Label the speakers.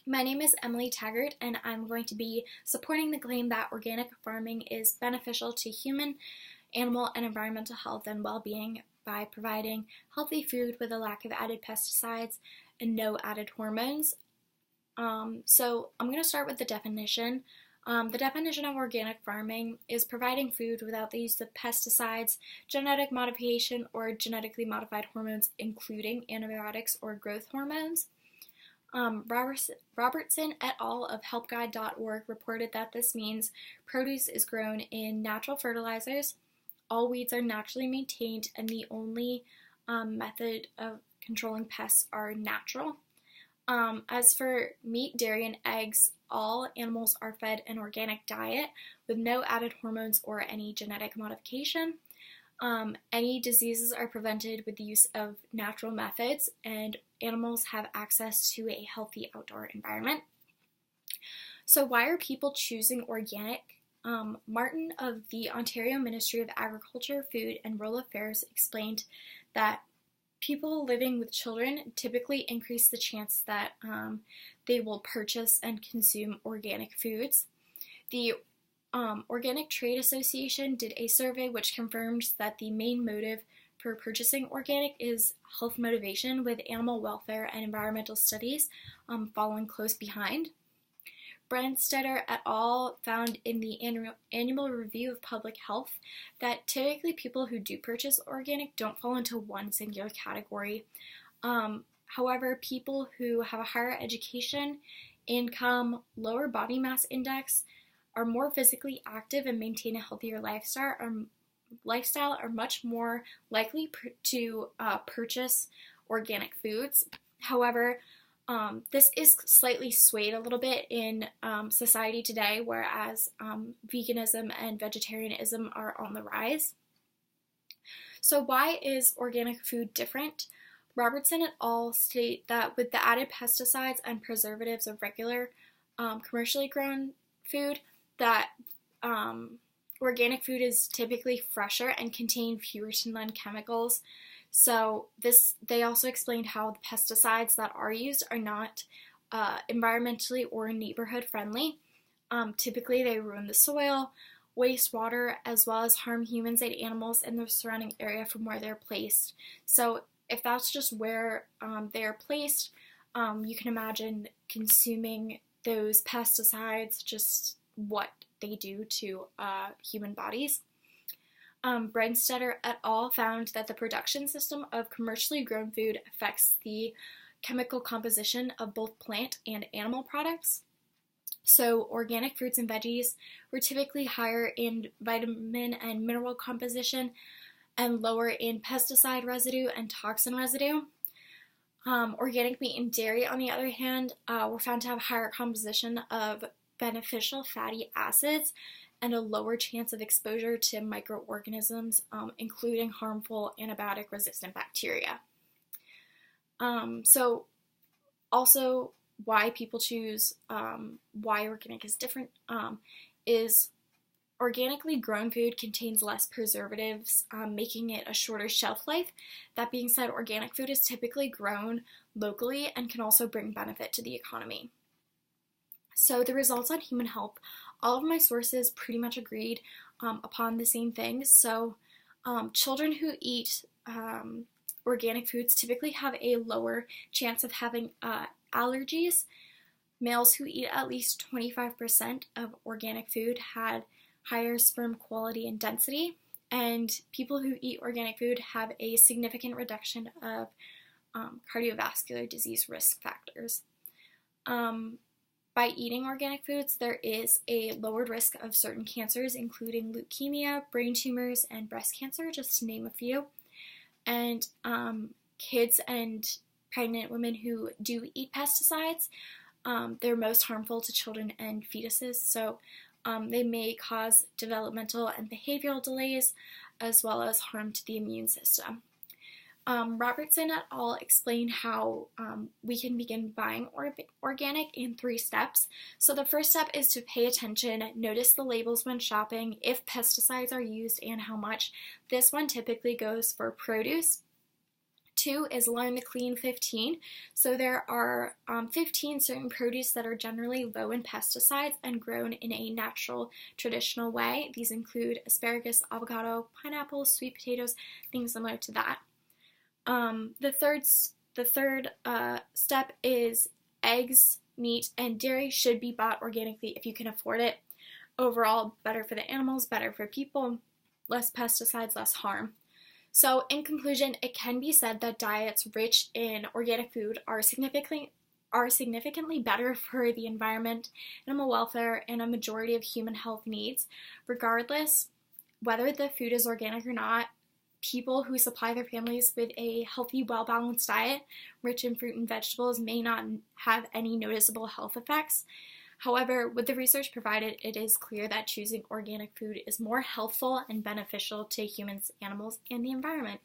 Speaker 1: My name is Emily Taggart, and I'm going to be supporting the claim that organic farming is beneficial to human, animal, and environmental health and well-being by providing healthy food with a lack of added pesticides and no added hormones. So I'm going to start with the definition. The definition of organic farming is providing food without the use of pesticides, genetic modification, or genetically modified hormones, including antibiotics or growth hormones. Robertson et al. Of helpguide.org reported that this means produce is grown in natural fertilizers, all weeds are naturally maintained, and the only method of controlling pests are natural. As for meat, dairy, and eggs, all animals are fed an organic diet with no added hormones or any genetic modification. Any diseases are prevented with the use of natural methods, and animals have access to a healthy outdoor environment. So why are people choosing organic? Martin of the Ontario Ministry of Agriculture, Food and Rural Affairs explained that people living with children typically increase the chance that they will purchase and consume organic foods. The Organic Trade Association did a survey which confirms that the main motive for purchasing organic is health motivation, with animal welfare and environmental studies following close behind. Brandstetter et al. Found in the annual review of public health that typically people who do purchase organic don't fall into one singular category. However, people who have a higher education, income, lower body mass index, are more physically active and maintain a healthier lifestyle are much more likely to purchase organic foods. However, this is slightly swayed a little bit in society today, whereas veganism and vegetarianism are on the rise. So why is organic food different? Robertson et al. State that with the added pesticides and preservatives of regular commercially grown food, that organic food is typically fresher and contain fewer to none chemicals. So they also explained how the pesticides that are used are not environmentally or neighborhood friendly. Typically they ruin the soil, waste water, as well as harm humans and animals in the surrounding area from where they're placed. So if that's just where they are placed, you can imagine consuming those pesticides, just what they do to human bodies. Brandstetter et al. Found that the production system of commercially grown food affects the chemical composition of both plant and animal products. So organic fruits and veggies were typically higher in vitamin and mineral composition and lower in pesticide residue and toxin residue. Organic meat and dairy, on the other hand, were found to have higher composition of beneficial fatty acids and a lower chance of exposure to microorganisms, including harmful antibiotic-resistant bacteria. So also why people choose why organic is different is organically grown food contains less preservatives, making it a shorter shelf life. That being said, organic food is typically grown locally and can also bring benefit to the economy. So the results on human health, all of my sources pretty much agreed upon the same things. So children who eat organic foods typically have a lower chance of having allergies. Males who eat at least 25% of organic food had higher sperm quality and density, and people who eat organic food have a significant reduction of cardiovascular disease risk factors. By eating organic foods, there is a lowered risk of certain cancers, including leukemia, brain tumors, and breast cancer, just to name a few. And kids and pregnant women who do eat pesticides, they're most harmful to children and fetuses, so they may cause developmental and behavioral delays, as well as harm to the immune system. Robertson et al. Explained how we can begin buying organic in 3 steps. So the first step is to pay attention, notice the labels when shopping, if pesticides are used and how much. This one typically goes for produce. Two is learn the clean 15. So there are 15 certain produce that are generally low in pesticides and grown in a natural, traditional way. These include asparagus, avocado, pineapple, sweet potatoes, things similar to that. The third step is eggs, meat, and dairy should be bought organically if you can afford it. Overall, better for the animals, better for people, less pesticides, less harm. So in conclusion, it can be said that diets rich in organic food are significantly better for the environment, animal welfare, and a majority of human health needs. Regardless, whether the food is organic or not, people who supply their families with a healthy, well-balanced diet rich in fruit and vegetables may not have any noticeable health effects. However, with the research provided, it is clear that choosing organic food is more healthful and beneficial to humans, animals, and the environment.